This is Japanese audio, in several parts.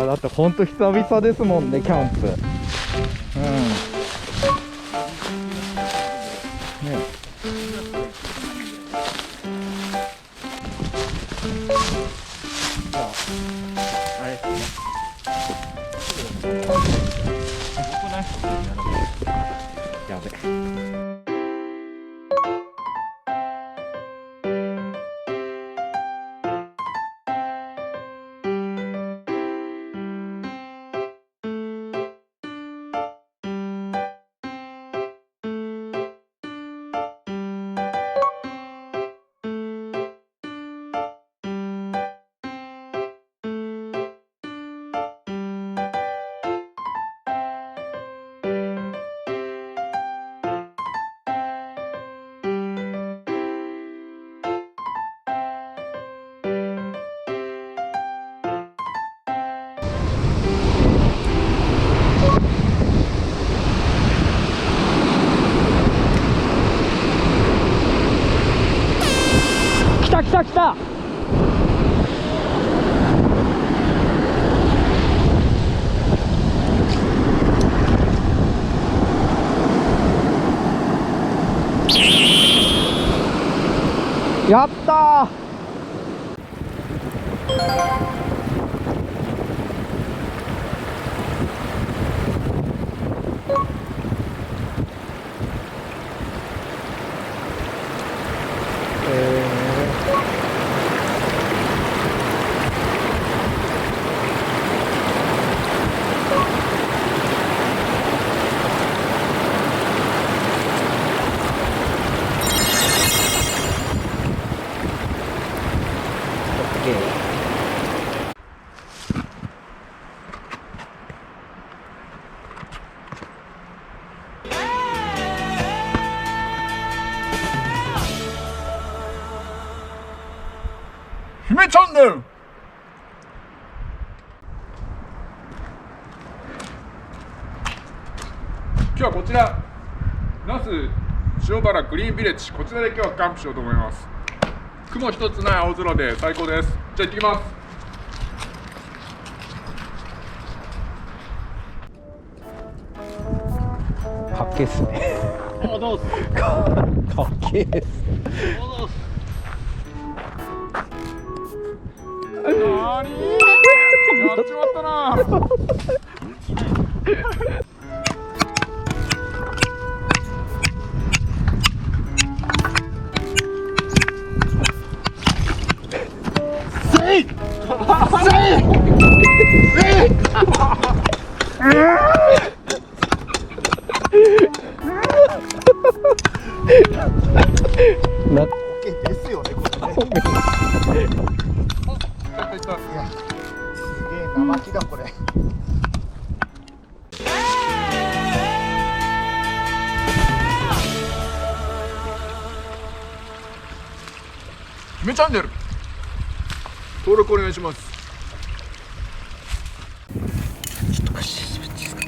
だってほんと久々ですもんね、キャンプ。ね。じゃああれですね。やべ。来た来た来た。やったー。ひめチャンネル。今日はこちら那須塩原グリーンビレッジ、こちらで今日はキャンプしようと思います。雲一つない青空で最高です。じゃあ行ってきます。かっけえっすね。どうぞ。かっけえっす。なーにー、やっちまったなー。せいせいなっけですよね、これね。いや、すげえ生木だこれ。ひめチャンネル登録お願いします。ちょっと貸してもらっていいですか。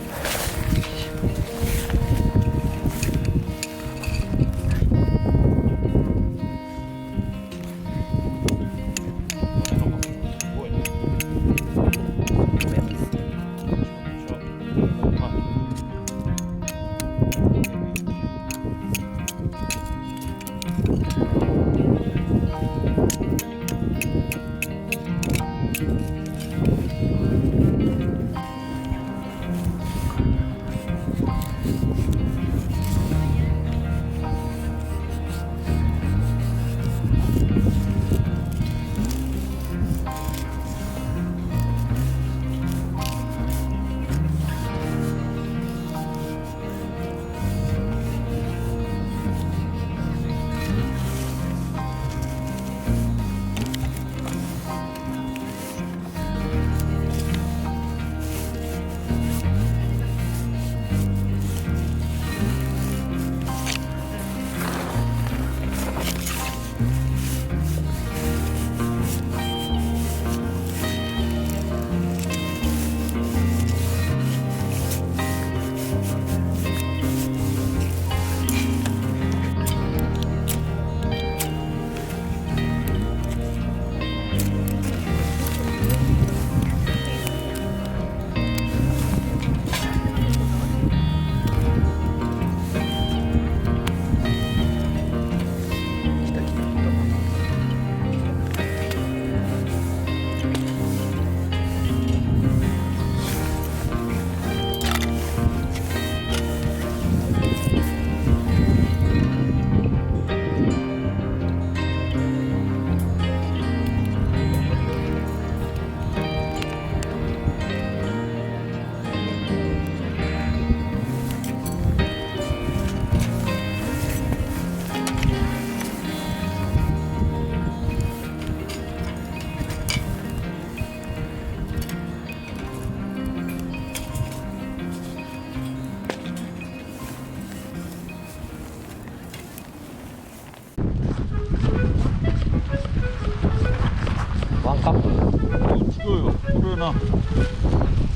の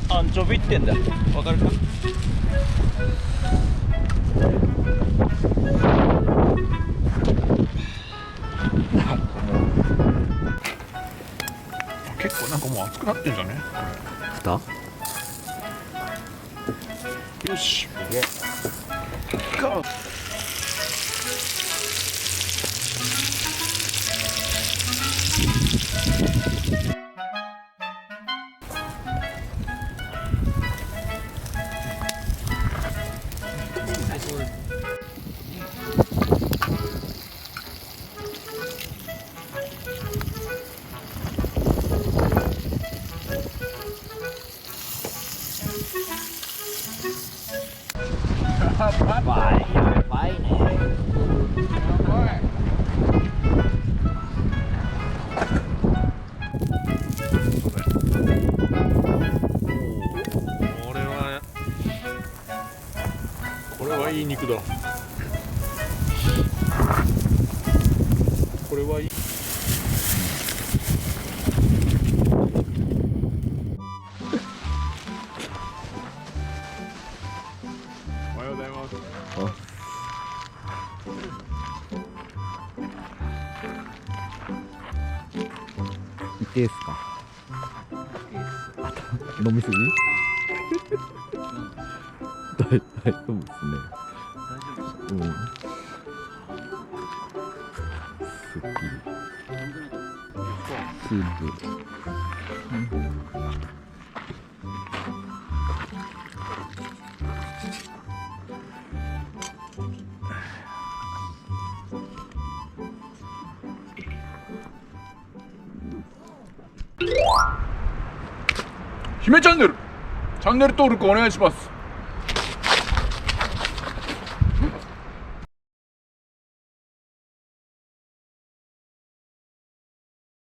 アンチョビってんだ。わかるか？結構なんかもう熱くなってんじゃね？蓋？よし。ゴー。やばいね。やばい。これはいい肉だ。これはいい。おはようございます。痛いっすか？飲みすぎ？大丈夫ですね。うん。すっきり。スープ。ひめチャンネル登録お願いします。